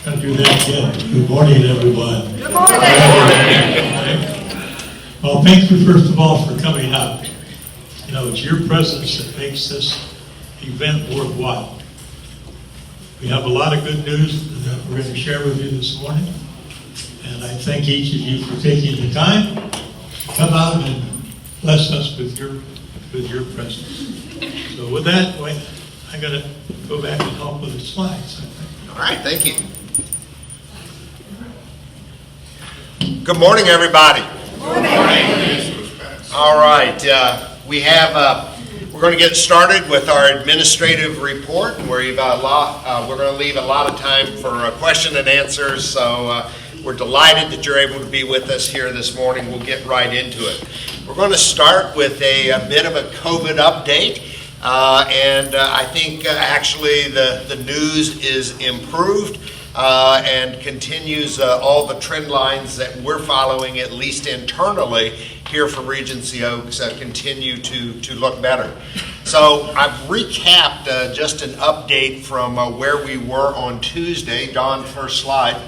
Gotta do that again. Good morning, everyone. Good morning. Well, thank you first of all for coming out. You know, it's your presence that makes this event worthwhile. We have a lot of good news that we're going to share with you this morning. And I thank each of you for taking the time to come out and bless us with your presence. So with that, I'm going to go back and help with the slides, I think. All right, thank you. Good morning, everybody. Good morning. All right, we're going to get started with our administrative report. We're going to leave a lot of time for question and answers, so we're delighted that you're able to be with us here this morning. We'll get right into it. We're going to start with a bit of a COVID update, and I think actually the news is improved and continues all the trend lines that we're following, at least internally, here from Regency Oaks continue to look better. So I've recapped just an update from where we were on Tuesday. Don, first slide.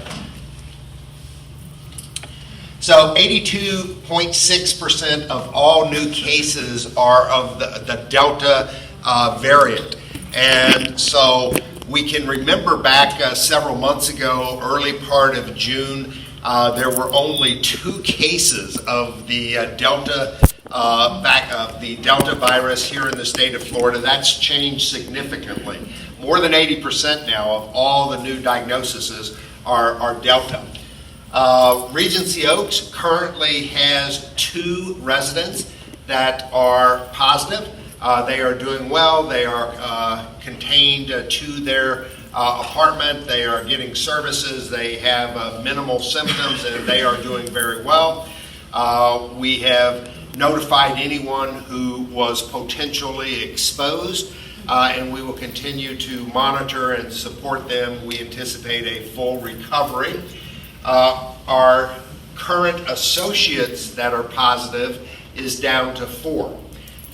So 82.6% of all new cases are of the Delta variant. And so we can remember back several months ago, early part of June, there were only 2 cases of the Delta virus here in the state of Florida. That's changed significantly. More than 80% now of all the new diagnoses are Delta. Regency Oaks currently has 2 residents that are positive. They are doing well. They are contained to their apartment. They are getting services. They have minimal symptoms, and they are doing very well. We have notified anyone who was potentially exposed, and we will continue to monitor and support them. We anticipate a full recovery. Our current associates that are positive is down to 4.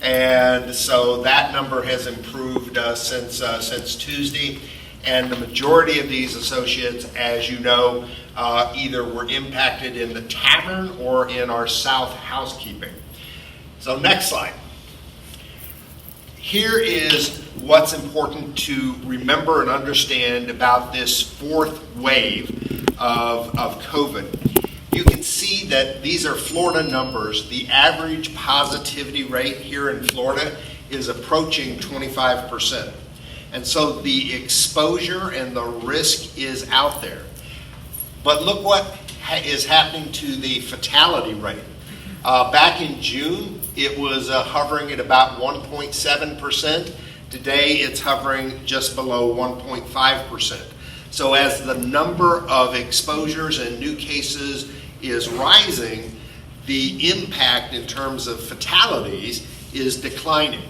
And so that number has improved since Tuesday. And the majority of these associates, as you know, either were impacted in the tavern or in our South housekeeping. So next slide. Here is what's important to remember and understand about this 4th wave of COVID. You can see that these are Florida numbers. The average positivity rate here in Florida is approaching 25%. And so the exposure and the risk is out there. But look what is happening to the fatality rate. Back in June, it was hovering at about 1.7%. Today, it's hovering just below 1.5%. So as the number of exposures and new cases is rising, the impact in terms of fatalities is declining.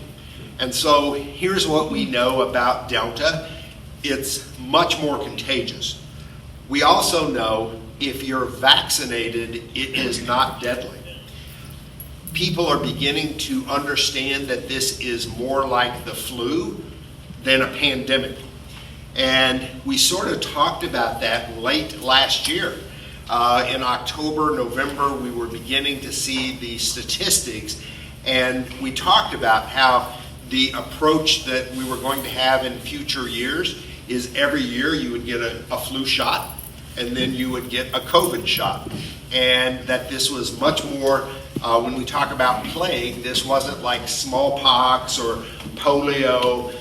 And so here's what we know about Delta. It's much more contagious. We also know if you're vaccinated, it is not deadly. People are beginning to understand that this is more like the flu than a pandemic. And we sort of talked about that late last year. In October, November, we were beginning to see the statistics, and we talked about how the approach that we were going to have in future years is every year you would get a flu shot, and then you would get a COVID shot. And that this was much more, when we talk about plague, this wasn't like smallpox or polio,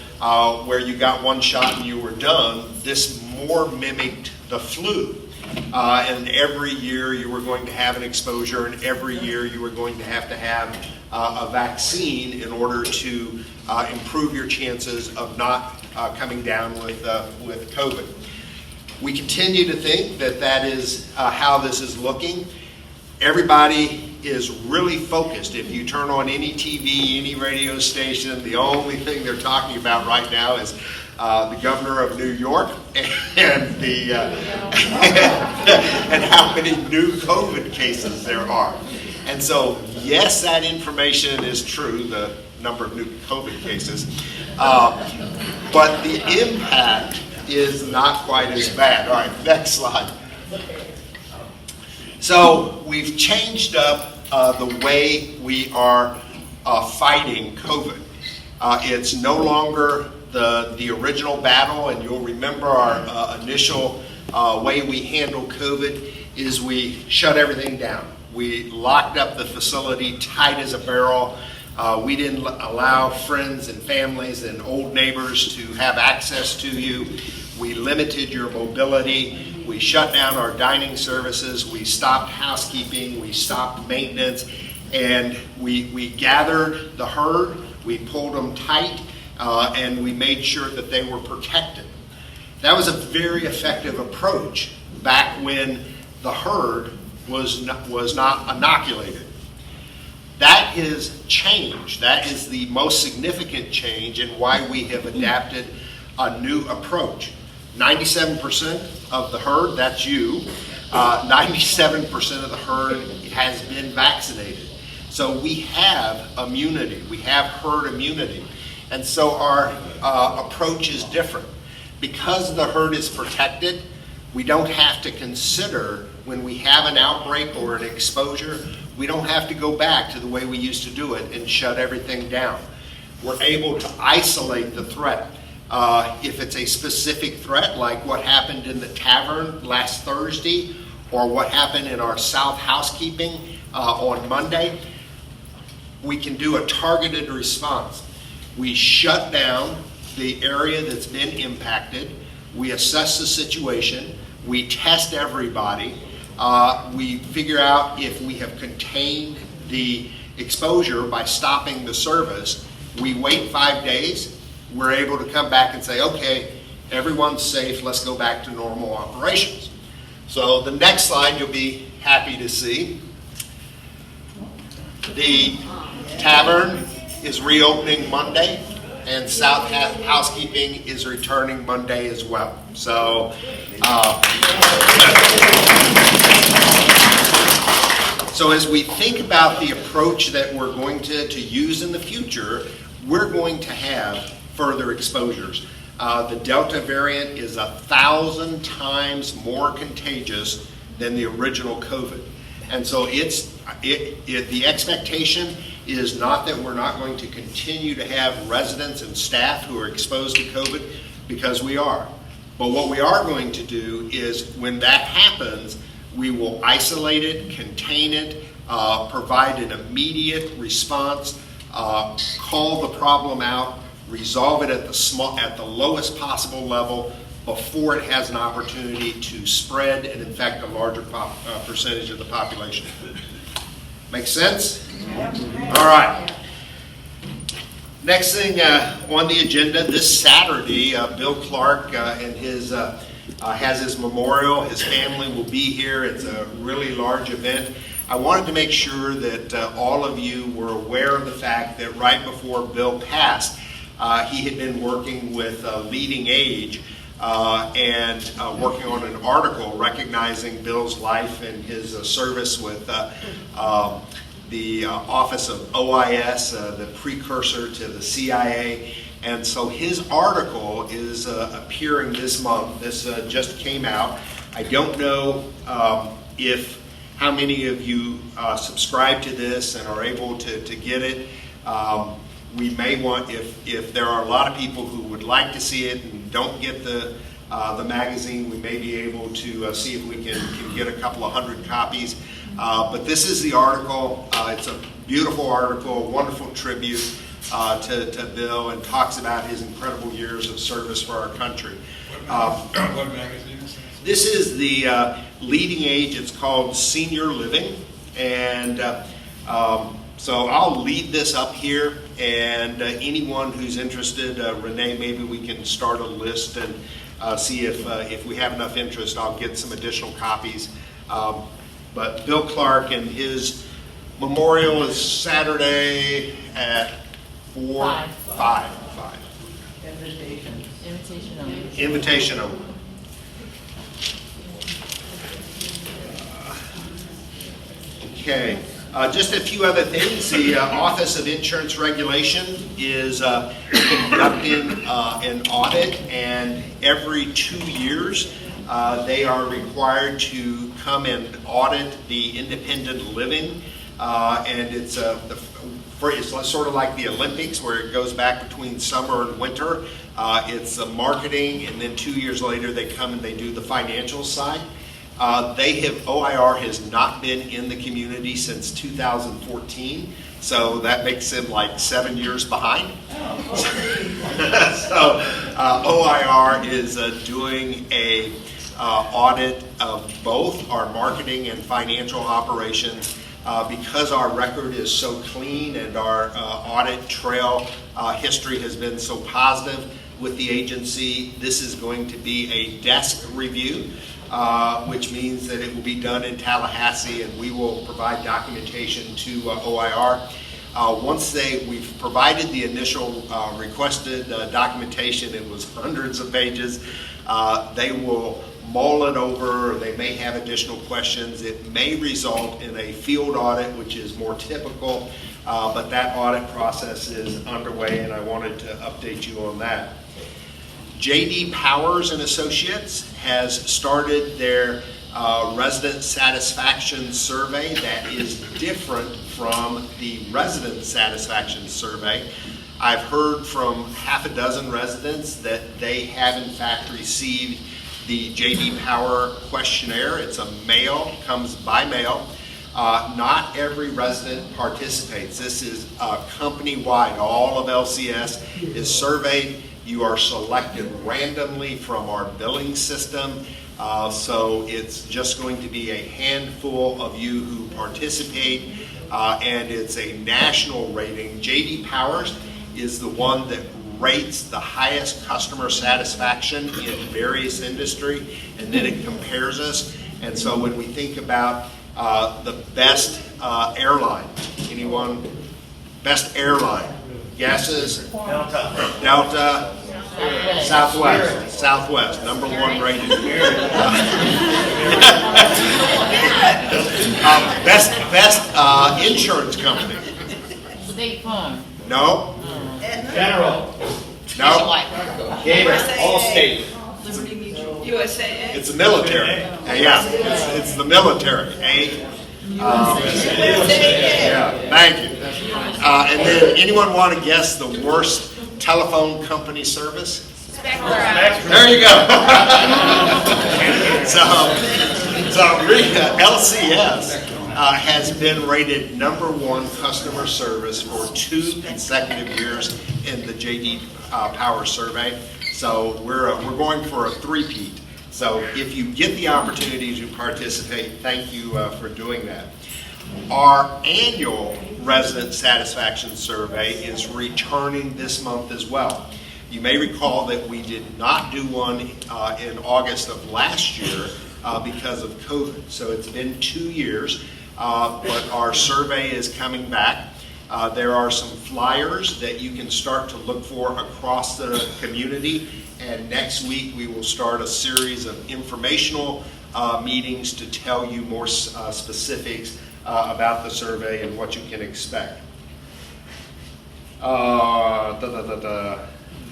where you got one shot and you were done. This more mimicked the flu. And every year you were going to have an exposure, and every year you were going to have a vaccine in order to improve your chances of not coming down with COVID. We continue to think that is how this is looking. Everybody is really focused. If you turn on any TV, any radio station, the only thing they're talking about right now is the governor of New York and and how many new COVID cases there are. And so, yes, that information is true, the number of new COVID cases, but the impact is not quite as bad. All right, next slide. So we've changed up the way we are fighting COVID. It's no longer the original battle, and you'll remember our initial way we handled COVID is we shut everything down. We locked up the facility tight as a barrel. We didn't allow friends and families and old neighbors to have access to you. We limited your mobility. We shut down our dining services. We stopped housekeeping. We stopped maintenance. And we gathered the herd. We pulled them tight. And we made sure that they were protected. That was a very effective approach back when the herd was not inoculated. That has changed. That is the most significant change in why we have adapted a new approach. 97% of the herd, that's you, 97% of the herd has been vaccinated. So we have immunity. We have herd immunity. And so our approach is different. Because the herd is protected, we don't have to consider when we have an outbreak or an exposure, we don't have to go back to the way we used to do it and shut everything down. We're able to isolate the threat. If it's a specific threat, like what happened in the tavern last Thursday, or what happened in our South housekeeping on Monday, we can do a targeted response. We shut down the area that's been impacted. We assess the situation. We test everybody. We figure out if we have contained the exposure by stopping the service. We wait 5 days. We're able to come back and say, okay, everyone's safe. Let's go back to normal operations. So the next slide you'll be happy to see. The tavern is reopening Monday, and South Housekeeping is returning Monday as well. So, so as we think about the approach that we're going to use in the future, we're going to have further exposures. The Delta variant is 1,000 times more contagious than the original COVID. And so the expectation is not that we're not going to continue to have residents and staff who are exposed to COVID, because we are. But what we are going to do is when that happens, we will isolate it, contain it, provide an immediate response, call the problem out, resolve it at the lowest possible level before it has an opportunity to spread and infect a larger percentage of the population. Make sense? All right. Next thing on the agenda, this Saturday, Bill Clark and has his memorial. His family will be here. It's a really large event. I wanted to make sure that all of you were aware of the fact that right before Bill passed, he had been working with Leading Age and working on an article recognizing Bill's life and his service with the office of OIS, the precursor to the CIA. And so his article is appearing this month. This just came out. I don't know how many of you subscribe to this and are able to get it. We may want, if there are a lot of people who would like to see it and don't get the magazine, we may be able to see if we can get a couple of hundred copies. But this is the article. It's a beautiful article, a wonderful tribute to Bill, and talks about his incredible years of service for our country. What magazine is this? This is the Leading Age. It's called Senior Living. And so I'll leave this up here, and anyone who's interested, Renee, maybe we can start a list and see if we have enough interest. I'll get some additional copies. But Bill Clark and his memorial is Saturday at 5. Invitation only. Invitation only. Okay. Just a few other things. The Office of Insurance Regulation is conducting an audit, and every 2 years they are required to come and audit the independent living, and it's sort of like the Olympics, where it goes back between summer and winter. It's the marketing, and then 2 years later they come and they do the financial side. OIR has not been in the community since 2014, so that makes them like 7 years behind. So OIR is doing a audit of both our marketing and financial operations. Because our record is so clean and our audit trail history has been so positive with the agency, this is going to be a desk review. Which means that it will be done in Tallahassee, and we will provide documentation to OIR. Once we've provided the initial requested documentation, it was hundreds of pages. They will mull it over. They may have additional questions. It may result in a field audit, which is more typical, but that audit process is underway, and I wanted to update you on that. J.D. Powers and Associates has started their resident satisfaction survey that is different from the resident satisfaction survey. I've heard from half a dozen residents that they have in fact received the J.D. Power questionnaire. It's a mail, comes by mail. Not every resident participates. This is company-wide. All of LCS is surveyed. You are selected randomly from our billing system, so it's just going to be a handful of you who participate, and it's a national rating. J.D. Powers is the one that rates the highest customer satisfaction in various industry, and then it compares us. And so when we think about the best airline, anyone? Best airline? Guesses? Delta, Southwest, number one rated. Best insurance company. State Farm. No. General. No. Gator. Allstate. Liberty Mutual. USAA. It's the military. Yeah, it's the military. Yeah, thank you. And then anyone want to guess the worst telephone company service? There you go. so LCS has been rated #1 customer service for 2 consecutive years in the J.D. Power survey. So we're going for a three-peat. So if you get the opportunity to participate, thank you for doing that. Our annual resident satisfaction survey is returning this month as well. You may recall that we did not do one in August of last year because of COVID. So it's been 2 years, but our survey is coming back. There are some flyers that you can start to look for across the community, and next week we will start a series of informational meetings to tell you more specifics about the survey and what you can expect.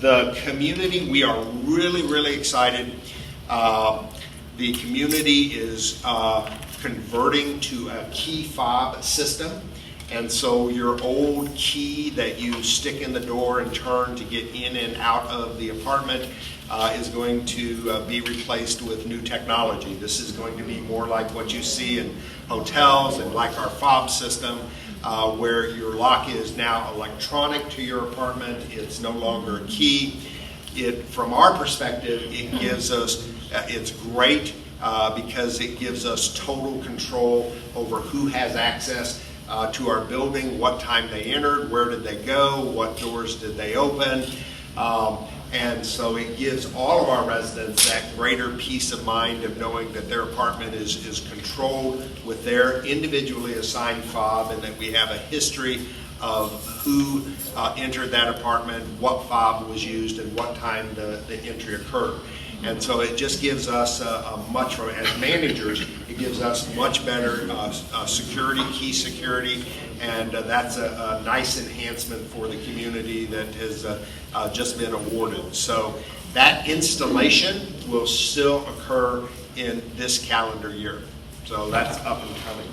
The community, we are really excited. The community is converting to a key fob system. And so your old key that you stick in the door and turn to get in and out of the apartment is going to be replaced with new technology. This is going to be more like what you see in hotels and like our fob system, where your lock is now electronic to your apartment. It's no longer a key. From our perspective, it gives us, it's great because it gives us total control over who has access to our building, what time they entered, where did they go, what doors did they open. And so it gives all of our residents that greater peace of mind of knowing that their apartment is controlled with their individually assigned fob, and that we have a history of who entered that apartment, what fob was used, and what time the entry occurred. And so it just gives us as managers, it gives us much better security, key security, and that's a nice enhancement for the community that has just been awarded. So that installation will still occur in this calendar year. So that's up and coming.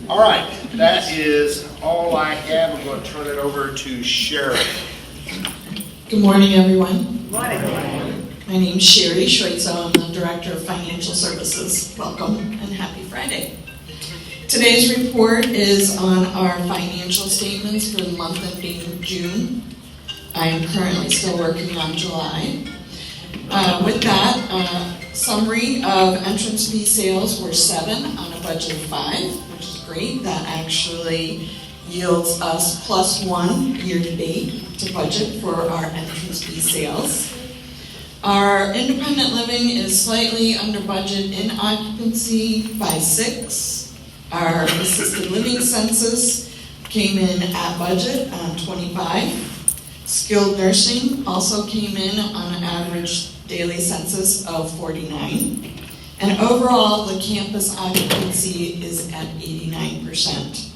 All right, that is all I have. I'm going to turn it over to Sherry. Good morning, everyone. My name's Sherry Schweitzer. I'm the Director of Financial Services. Welcome and happy Friday. Today's report is on our financial statements for the month ending June. I am currently still working on July. With that, summary of entrance fee sales were 7 on a budget of 5, which is great. That actually yields us +1 year-to-date to budget for our entrance fee sales. Our independent living is slightly under budget in occupancy by 6. Our assisted living census came in at budget on 25. Skilled nursing also came in on an average daily census of 49. And overall, the campus occupancy is at 89%.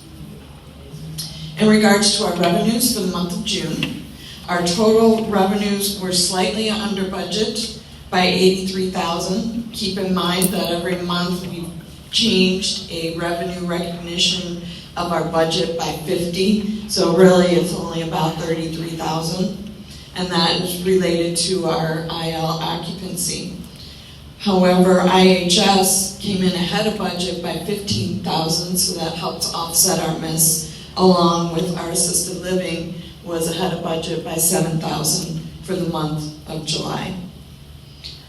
In regards to our revenues for the month of June, our total revenues were slightly under budget by $83,000. Keep in mind that every month we've changed a revenue recognition of our budget by 50, so really it's only about $33,000, and that is related to our IL occupancy. However, IHS came in ahead of budget by $15,000, so that helped offset our miss, along with our assisted living was ahead of budget by $7,000 for the month of July.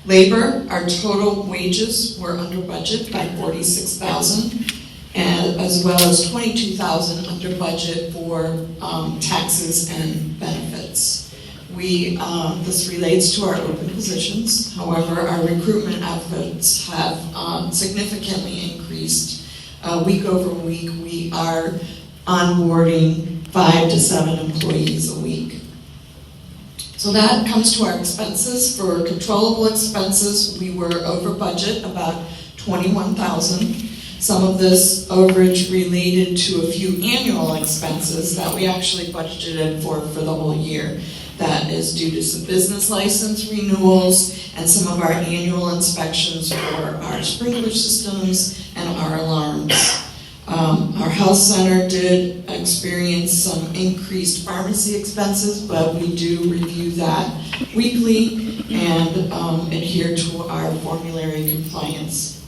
Labor, our total wages were under budget by $46,000, and as well as $22,000 under budget for taxes and benefits. This relates to our open positions. However, our recruitment efforts have significantly increased. Week over week, we are onboarding 5 to 7 employees a week. So that comes to our expenses. For controllable expenses, we were over budget about $21,000. Some of this overage related to a few annual expenses that we actually budgeted for the whole year. That is due to some business license renewals and some of our annual inspections for our sprinkler systems and our alarms. Our health center did experience some increased pharmacy expenses, but we do review that weekly and adhere to our formulary compliance.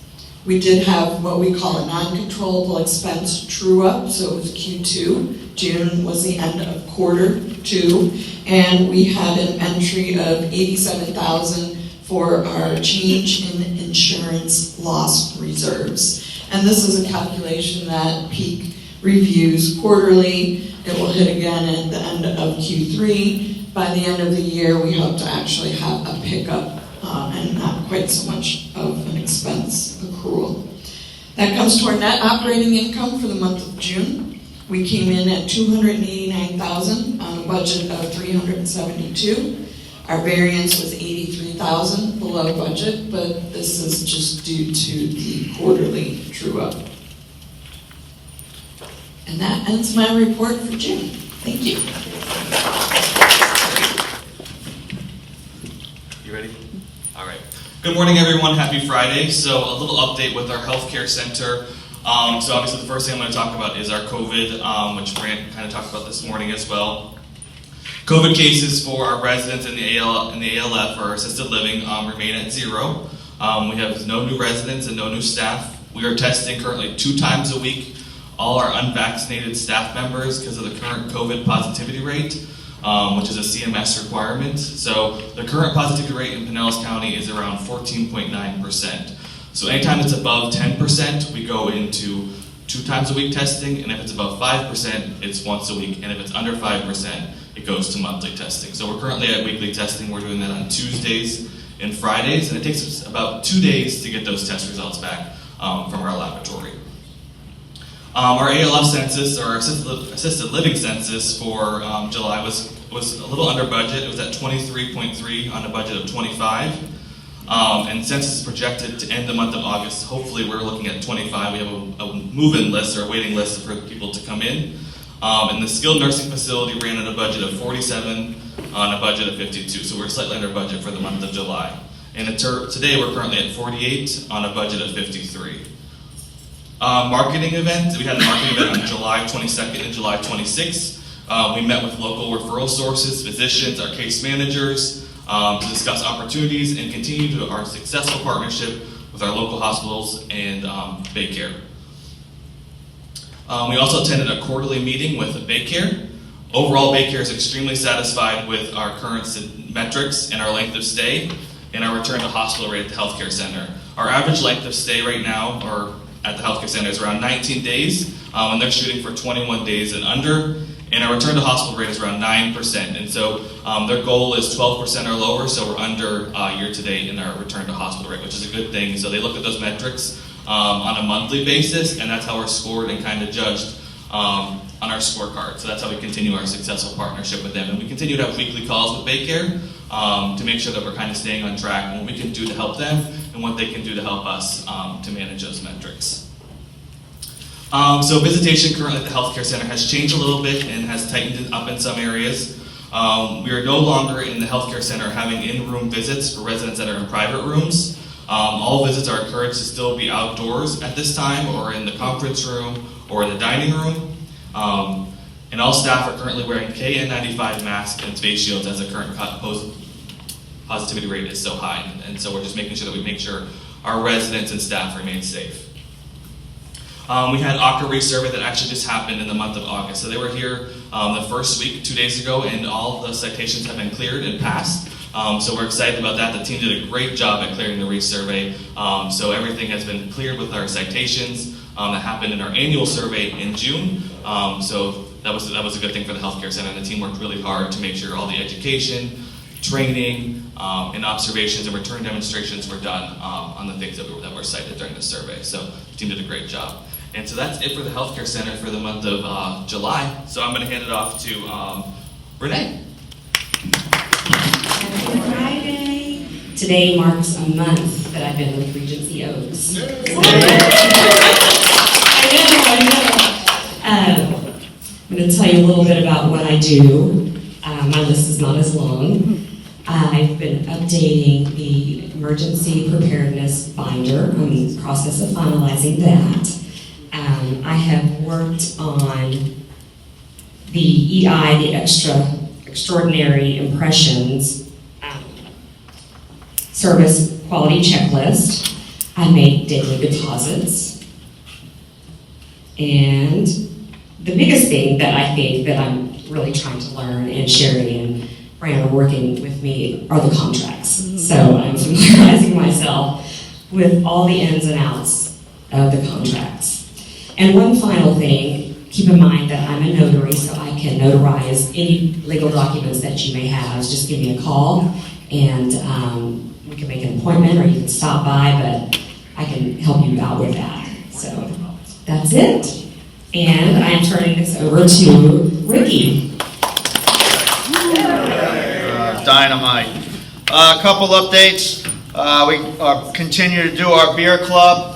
We did have what we call a non-controllable expense true-up, so it was Q2. June was the end of quarter 2, and we had an entry of $87,000 for our change in insurance loss reserves. And this is a calculation that Peak reviews quarterly. It will hit again at the end of Q3. By the end of the year, we hope to actually have a pickup and not quite so much of an expense accrual. That comes to our net operating income for the month of June. We came in at $289,000 on a budget of $372,000. Our variance was $83,000 below budget, but this is just due to the quarterly true-up. And that ends my report for June. Thank you. You ready? All right. Good morning, everyone. Happy Friday. So a little update with our healthcare center. So obviously the first thing I'm going to talk about is our COVID, which Grant kind of talked about this morning as well. COVID cases for our residents in the ALF, or assisted living, remain at 0. We have no new residents and no new staff. We are testing currently 2 times a week all our unvaccinated staff members because of the current COVID positivity rate, which is a CMS requirement. So the current positivity rate in Pinellas County is around 14.9%. So anytime it's above 10%, we go into 2 times a week testing, and if it's above 5%, it's once a week, and if it's under 5%, it goes to monthly testing. So we're currently at weekly testing. We're doing that on Tuesdays and Fridays, and it takes us about 2 days to get those test results back from our laboratory. Our ALF census, or assisted living census for July was was a little under budget. It was at 23.3 on a budget of 25. And since it's projected to end the month of August, hopefully we're looking at 25. We have a move-in list or a waiting list for people to come in. And the skilled nursing facility ran at a budget of 47 on a budget of 52. So we're slightly under budget for the month of July. And today we're currently at 48 on a budget of 53. Marketing event. We had a marketing event on July 22nd and July 26th. We met with local referral sources, physicians, our case managers, to discuss opportunities and continue our successful partnership with our local hospitals and Baycare. We also attended a quarterly meeting with Baycare. Overall, Baycare is extremely satisfied with our current metrics and our length of stay and our return to hospital rate at the healthcare center. Our average length of stay right now, or at the healthcare center, is around 19 days, and they're shooting for 21 days and under. And our return to hospital rate is around 9%. And so their goal is 12% or lower, so we're under year to date in our return to hospital rate, which is a good thing. So they look at those metrics on a monthly basis, and that's how we're scored and kind of judged on our scorecard. So that's how we continue our successful partnership with them. And we continue to have weekly calls with Baycare to make sure that we're kind of staying on track and what we can do to help them and what they can do to help us to manage those metrics. So visitation currently at the healthcare center has changed a little bit and has tightened up in some areas. We are no longer in the healthcare center having in-room visits for residents that are in private rooms. All visits are encouraged to still be outdoors at this time, or in the conference room, or in the dining room. And all staff are currently wearing KN95 masks and face shields as the current positivity rate is so high. And so we're just making sure that we make sure our residents and staff remain safe. We had ACA resurvey that actually just happened in the month of August. So they were here the first week, 2 days ago, and all the citations have been cleared and passed. So we're excited about that. The team did a great job at clearing the resurvey. So everything has been cleared with our citations that happened in our annual survey in June. So that was a good thing for the healthcare center. And the team worked really hard to make sure all the education, training, and observations and return demonstrations were done on the things that were cited during the survey. So the team did a great job. And so that's it for the healthcare center for the month of July. So I'm going to hand it off to Renee. Happy Friday. Today marks a month that I've been with Regency Oaks. I'm going to tell you a little bit about what I do. My list is not as long. I've been updating the emergency preparedness binder. I'm in the process of finalizing that. I have worked on the EI, the extraordinary impressions service quality checklist. I make daily deposits. And the biggest thing that I think that I'm really trying to learn, and Sherry and Brandon are working with me, are the contracts. So I'm familiarizing myself with all the ins and outs of the contracts. And one final thing, keep in mind that I'm a notary, so I can notarize any legal documents that you may have. Just give me a call, and we can make an appointment, or you can stop by, but I can help you out with that. So that's it. And I'm turning this over to Ricky. Dynamite. A couple updates. We continue to do our beer club.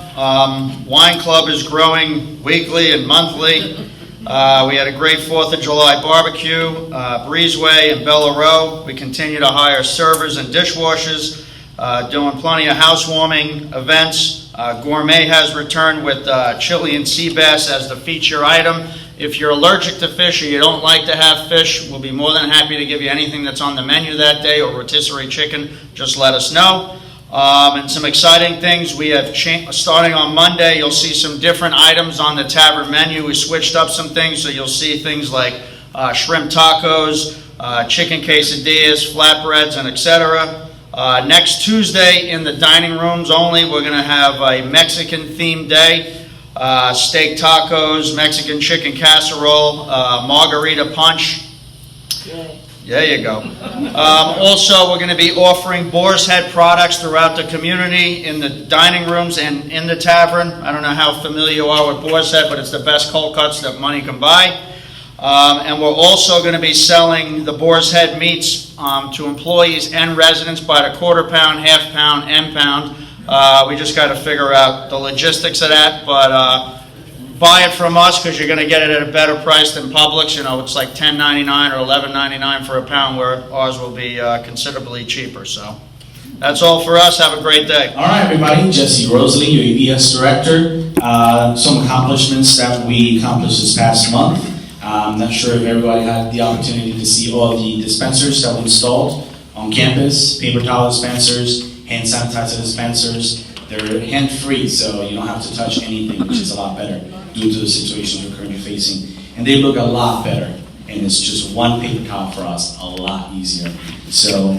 Wine club is growing weekly and monthly. We had a great 4th of July barbecue, Breezeway and Bella Row. We continue to hire servers and dishwashers, doing plenty of housewarming events. Gourmet has returned with chili and sea bass as the feature item. If you're allergic to fish or you don't like to have fish, we'll be more than happy to give you anything that's on the menu that day, or rotisserie chicken. Just let us know. And some exciting things. We have starting on Monday, you'll see some different items on the tavern menu. We switched up some things, so you'll see things like shrimp tacos, chicken quesadillas, flatbreads, and etc. Next Tuesday, in the dining rooms only, we're going to have a Mexican-themed day. Steak tacos, Mexican chicken casserole, margarita punch. There you go. Also, we're going to be offering Boar's Head products throughout the community in the dining rooms and in the tavern. I don't know how familiar you are with Boar's Head, but it's the best cold cuts that money can buy. And we're also going to be selling the Boar's Head meats to employees and residents by the quarter pound, half pound, and pound. We just got to figure out the logistics of that, but buy it from us because you're going to get it at a better price than Publix. You know, it's like $10.99 or $11.99 for a pound, where ours will be considerably cheaper. So that's all for us. Have a great day. All right, everybody. Jesse Rosalie, your ABS director. Some accomplishments that we accomplished this past month. I'm not sure if everybody had the opportunity to see all the dispensers that we installed on campus. Paper towel dispensers, hand sanitizer dispensers. They're hand-free, so you don't have to touch anything, which is a lot better due to the situation we're currently facing. And they look a lot better, and it's just one paper towel for us, a lot easier. So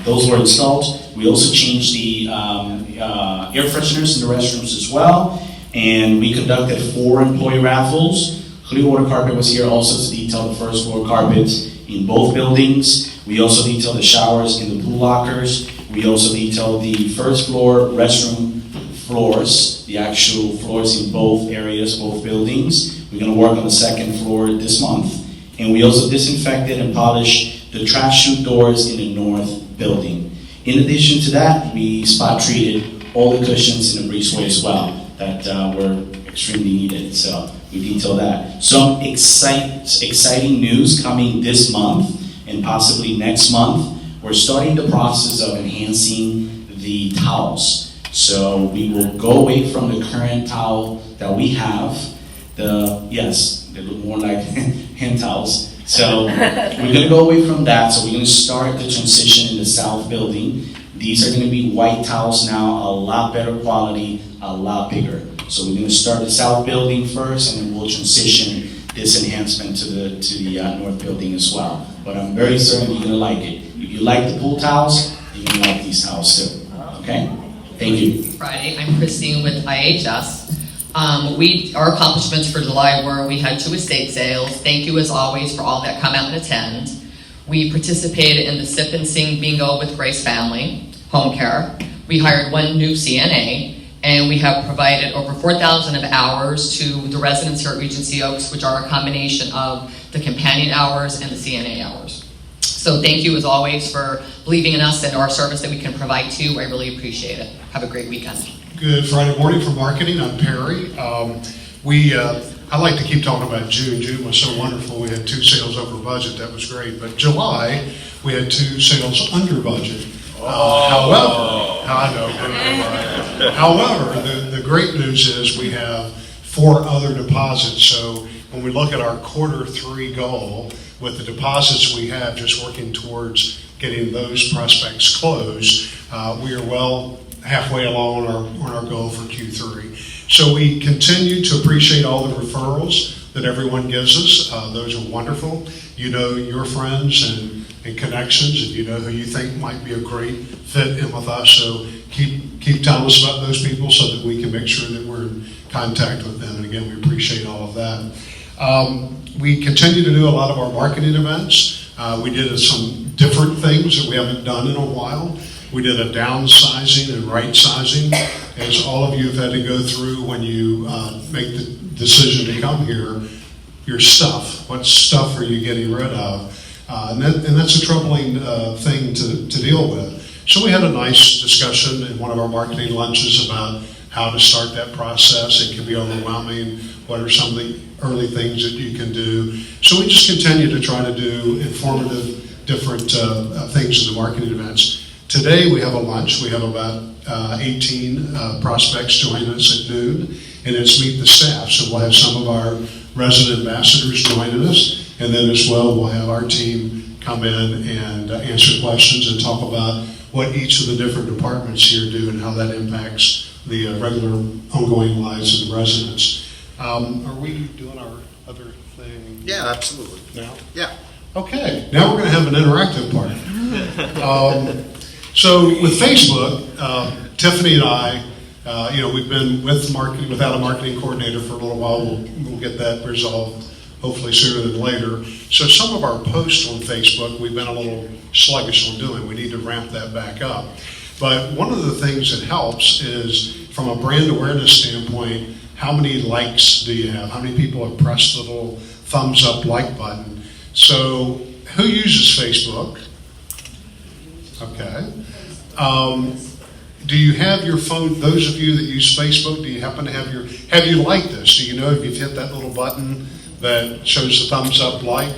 those were installed. We also changed the air fresheners in the restrooms as well, and we conducted 4 employee raffles. Clearwater Carpet was here also to detail the first floor carpet in both buildings. We also detailed the showers in the pool lockers. We also detailed the first floor restroom floors, the actual floors in both areas, both buildings. We're going to work on the second floor this month. And we also disinfected and polished the trash chute doors in the north building. In addition to that, we spot treated all the cushions in the breezeway as well that were extremely needed. So we detail that. Some exciting news coming this month and possibly next month. We're starting the process of enhancing the towels. So we will go away from the current towel that we have. They look more like hand towels. So we're going to go away from that. So we're going to start the transition in the south building. These are going to be white towels now, a lot better quality, a lot bigger. So we're going to start the south building first, and then we'll transition this enhancement to the north building as well. But I'm very certain you're going to like it. If you like the pool towels, you're going to like these towels too. Okay? Thank you. Friday, I'm Christine with IHS. Our accomplishments for July were we had 2 estate sales. Thank you as always for all that come out and attend. We participated in the Sip and Sing Bingo with Grace Family Home Care. We hired 1 new CNA, and we have provided over 4,000 of hours to the residents here at Regency Oaks, which are a combination of the companion hours and the CNA hours. So thank you as always for believing in us and our service that we can provide to you. I really appreciate it. Have a great weekend. Good Friday morning for marketing. I'm Perry. I like to keep talking about June. June was so wonderful. We had 2 sales over budget. That was great. But July, we had 2 sales under budget. However, the great news is we have 4 other deposits. So when we look at our quarter 3 goal, with the deposits we have, just working towards getting those prospects closed, we are well halfway along on our goal for Q3. So we continue to appreciate all the referrals that everyone gives us. Those are wonderful. You know your friends and connections, and you know who you think might be a great fit in with us. So keep telling us about those people so that we can make sure that we're in contact with them. And again, we appreciate all of that. We continue to do a lot of our marketing events. We did some different things that we haven't done in a while. We did a downsizing and right sizing, as all of you have had to go through when you make the decision to come here. Your stuff, what stuff are you getting rid of? And that's a troubling thing to deal with. So we had a nice discussion in one of our marketing lunches about how to start that process. It can be overwhelming. What are some of the early things that you can do? So we just continue to try to do informative, different things in the marketing events. Today we have a lunch. We have about 18 prospects join us at noon, and it's Meet the Staff. So we'll have some of our resident ambassadors joining us, and then as well we'll have our team come in and answer questions and talk about what each of the different departments here do and how that impacts the regular ongoing lives of the residents. Are we doing our other thing? Yeah, absolutely. Now? Yeah. Okay, now we're going to have an interactive part. So with Facebook, Tiffany and I, we've been without a marketing coordinator for a little while. We'll get that resolved hopefully sooner than later. So some of our posts on Facebook, we've been a little sluggish on doing. We need to ramp that back up. But one of the things that helps is, from a brand awareness standpoint, how many likes do you have? How many people have pressed the little thumbs up like button. So who uses Facebook? Okay. Do you have your phone, those of you that use Facebook, do you happen to have you liked this? Do you know if you've hit that little button that shows the thumbs up like?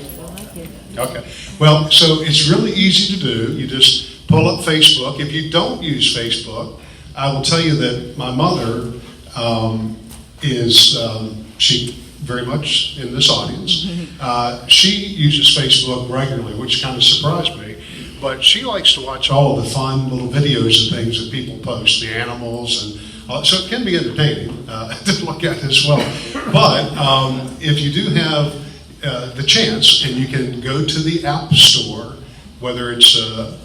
Okay. Well, so it's really easy to do. You just pull up Facebook. If you don't use Facebook, I will tell you that my mother she very much in this audience. She uses Facebook regularly, which kind of surprised me. But she likes to watch all of the fun little videos and things that people post, the animals, and so it can be entertaining to look at as well. But if you do have the chance, and you can go to the App Store, whether it's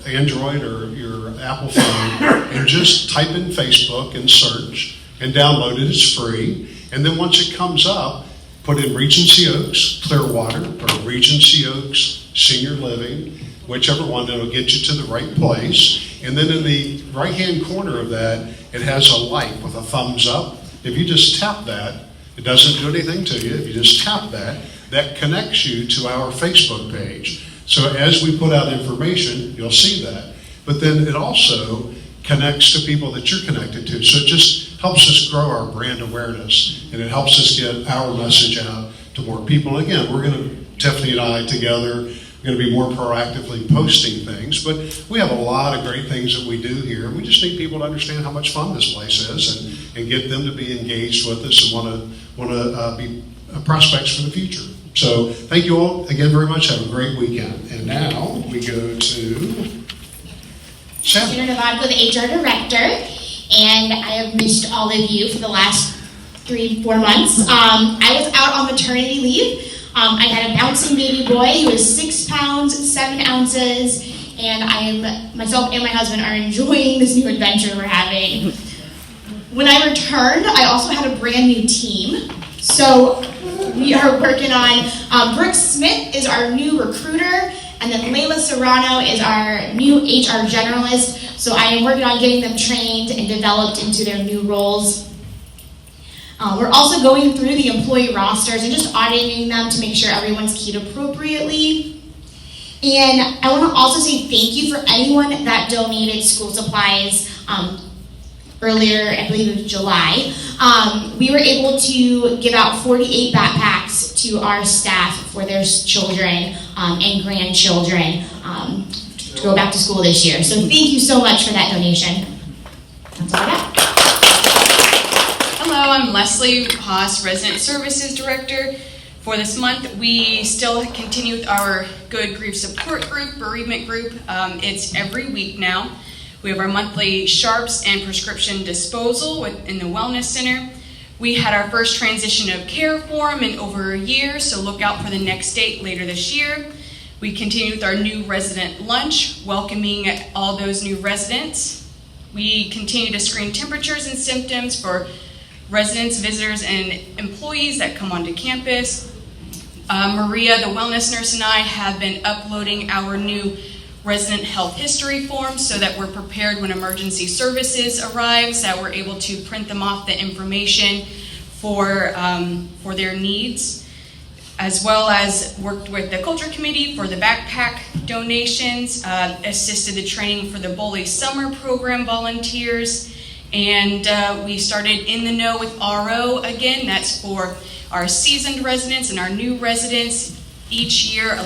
Android or your Apple phone, and just type in Facebook and search and download it. It's free. And then once it comes up, put in Regency Oaks, Clearwater, or Regency Oaks Senior Living, whichever one, that'll get you to the right place. And then in the right-hand corner of that, it has a like with a thumbs up. If you just tap that, it doesn't do anything to you. If you just tap that, that connects you to our Facebook page. So as we put out information, you'll see that. But then it also connects to people that you're connected to. So it just helps us grow our brand awareness, and it helps us get our message out to more people. And again, we're going to, Tiffany and I together, going to be more proactively posting things, but we have a lot of great things that we do here. We just need people to understand how much fun this place is, and get them to be engaged with us and want to be prospects for the future. So thank you all again very much. Have a great weekend. And now we go to Shannon. Shannon Nevada, the HR director, and I have missed all of you for the last 3-4 months. I was out on maternity leave. I had a bouncing baby boy. He was 6 pounds, 7 ounces, and myself and my husband are enjoying this new adventure we're having. When I returned, I also had a brand new team. So we are working on, Brooke Smith is our new recruiter, and then Layla Serrano is our new HR generalist. So I am working on getting them trained and developed into their new roles. We're also going through the employee rosters and just auditing them to make sure everyone's keyed appropriately. And I want to also say thank you for anyone that donated school supplies earlier, I believe it was July. We were able to give out 48 backpacks to our staff for their children and grandchildren to go back to school this year. So thank you so much for that donation. That's all I got. Hello, I'm Leslie Haas, Resident Services Director. For this month, we still continue with our Good Grief Support Group, bereavement group. It's every week now. We have our monthly sharps and prescription disposal in the Wellness Center. We had our first transition of care forum in over a year, so look out for the next date later this year. We continue with our new resident lunch, welcoming all those new residents. We continue to screen temperatures and symptoms for residents, visitors, and employees that come onto campus. Maria, the wellness nurse, and I have been uploading our new resident health history forms so that we're prepared when emergency services arrives, that we're able to print them off the information for their needs, as well as worked with the culture committee for the backpack donations, assisted the training for the Bully Summer Program volunteers, and we started In the Know with RO again. That's for our seasoned residents and our new residents. Each year,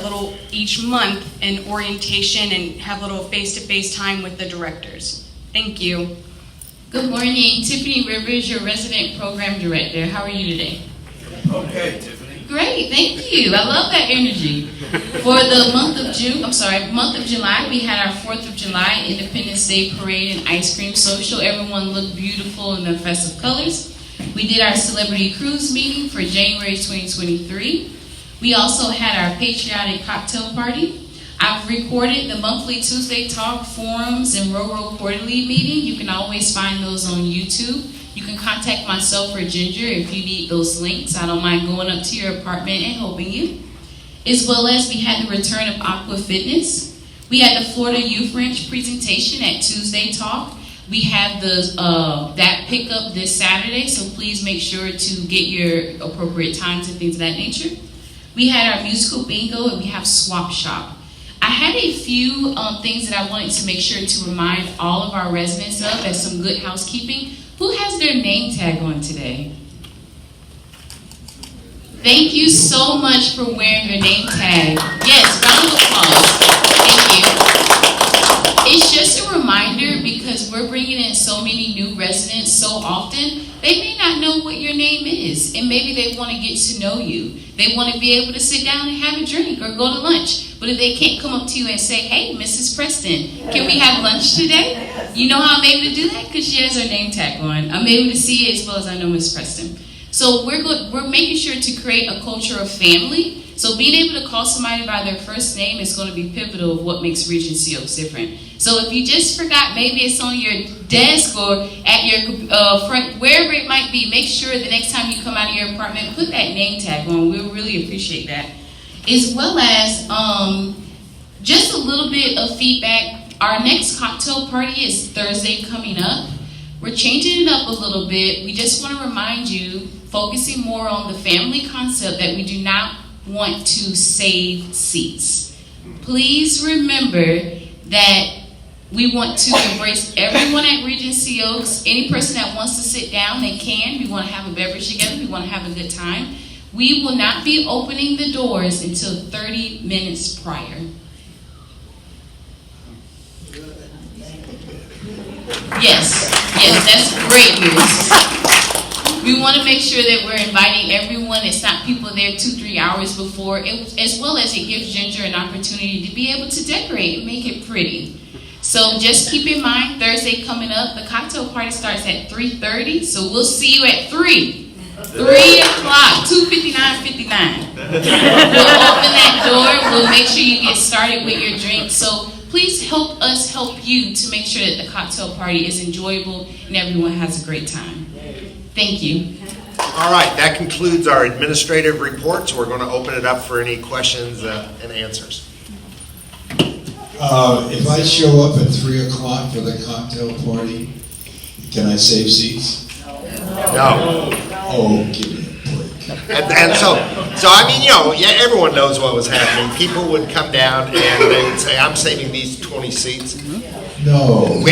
each month, an orientation and have a little face-to-face time with the directors. Thank you. Good morning, Tiffany Rivers, your resident program director. How are you today? Okay, Tiffany. Great, thank you. I love that energy. For the month of July, we had our 4th of July Independence Day Parade and Ice Cream Social. Everyone looked beautiful in their festive colors. We did our Celebrity Cruise meeting for January 2023. We also had our patriotic cocktail party. I've recorded the monthly Tuesday Talk forums and RORO quarterly meeting. You can always find those on YouTube. You can contact myself or Ginger if you need those links. I don't mind going up to your apartment and helping you. As well as we had the return of Aqua Fitness. We had the Florida Youth Ranch presentation at Tuesday Talk. We have that pickup this Saturday, so please make sure to get your appropriate times and things of that nature. We had our musical bingo, and we have swap shop. I had a few things that I wanted to make sure to remind all of our residents of as some good housekeeping. Who has their name tag on today? Thank you so much for wearing your name tag. Yes, round of applause. Thank you. It's just a reminder because we're bringing in so many new residents so often, they may not know what your name is, and maybe they want to get to know you. They want to be able to sit down and have a drink or go to lunch. But if they can't come up to you and say, hey, Mrs. Preston, can we have lunch today? You know how I'm able to do that? Because she has her name tag on. I'm able to see it as well as I know Miss Preston. So we're making sure to create a culture of family. So being able to call somebody by their first name is going to be pivotal of what makes Regency Oaks different. So if you just forgot, maybe it's on your desk or at your front, wherever it might be, make sure the next time you come out of your apartment, put that name tag on. We'll really appreciate that. As well as just a little bit of feedback. Our next cocktail party is Thursday coming up. We're changing it up a little bit. We just want to remind you, focusing more on the family concept, that we do not want to save seats. Please remember that we want to embrace everyone at Regency Oaks. Any person that wants to sit down, they can. We want to have a beverage together. We want to have a good time. We will not be opening the doors until 30 minutes prior. Yes, that's great news. We want to make sure that we're inviting everyone. It's not people there 2-3 hours before, as well as it gives Ginger an opportunity to be able to decorate and make it pretty. So just keep in mind, Thursday coming up, the cocktail party starts at 3:30, so we'll see you at 3. 3 o'clock, 2:59:59. We'll open that door. We'll make sure you get started with your drink. So please help us help you to make sure that the cocktail party is enjoyable and everyone has a great time. Thank you. All right, that concludes our administrative reports. We're going to open it up for any questions and answers. If I show up at 3 o'clock for the cocktail party, can I save seats? No. Oh, give me a break. And so I mean, yeah, everyone knows what was happening. People would come down and they would say, I'm saving these 20 seats. No.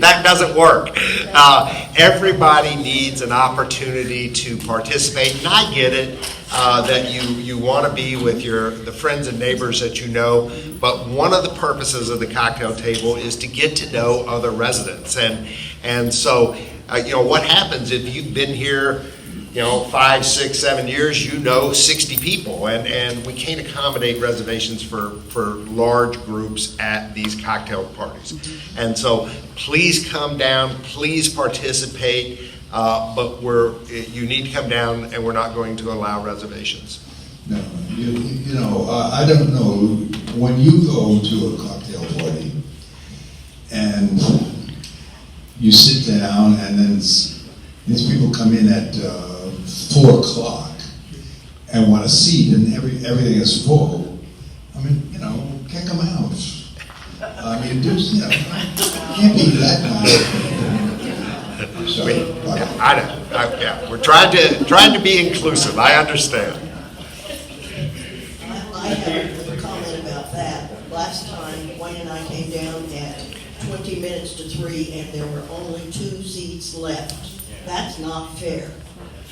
That doesn't work. Everybody needs an opportunity to participate, and I get it that you want to be with the friends and neighbors that you know, but one of the purposes of the cocktail table is to get to know other residents, and so what happens if you've been here 5, 6, 7 years, 60 people, and we can't accommodate reservations for large groups at these cocktail parties. And so please come down, please participate, but you need to come down, and we're not going to allow reservations. No, I don't know, when you go to a cocktail party and you sit down and then these people come in at 4 o'clock and want a seat and everything is full, I mean, kick them out. I mean, can't be that nice. So, We're trying to be inclusive. I understand. I have a comment about that. Last time, Wayne and I came down at 20 minutes to 3, and there were only 2 seats left. That's not fair.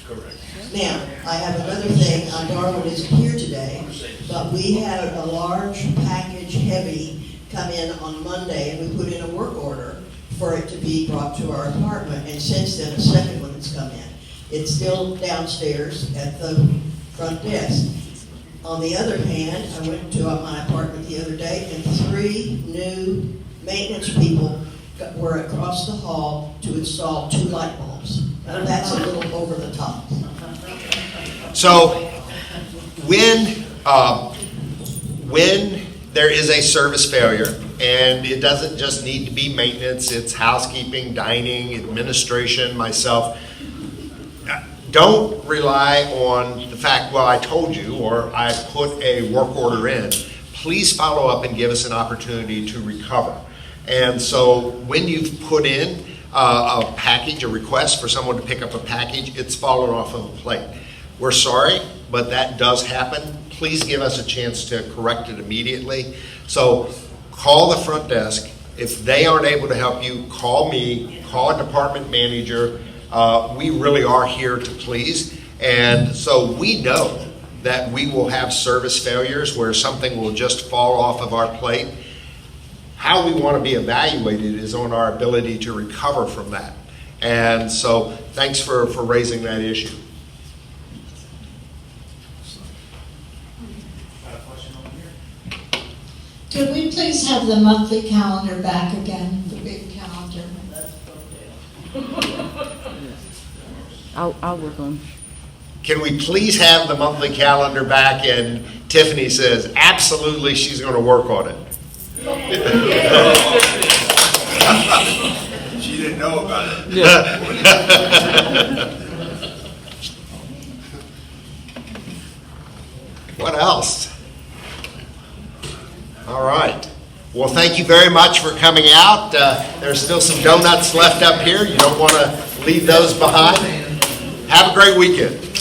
Correct. Now, I have another thing. Darwin isn't here today, but we had a large package heavy come in on Monday, and we put in a work order for it to be brought to our apartment, and since then a second one has come in. It's still downstairs at the front desk. On the other hand, I went to my apartment the other day, and 3 new maintenance people were across the hall to install 2 light bulbs. Now, that's a little over the top. So when there is a service failure, and it doesn't just need to be maintenance, it's housekeeping, dining, administration, myself, don't rely on the fact, well, I told you, or I put a work order in. Please follow up and give us an opportunity to recover. And so when you've put in a package, a request for someone to pick up a package, it's fallen off of a plate. We're sorry, but that does happen. Please give us a chance to correct it immediately. So call the front desk. If they aren't able to help you, call me, call a department manager. We really are here to please. And so we know that we will have service failures where something will just fall off of our plate. How we want to be evaluated is on our ability to recover from that. And so thanks for raising that issue. Could we please have the monthly calendar back again, the big calendar? I'll work on. Can we please have the monthly calendar back? And Tiffany says, absolutely, she's going to work on it. She didn't know about it. What else? All right. Well, thank you very much for coming out. There's still some donuts left up here. You don't want to leave those behind. Have a great weekend.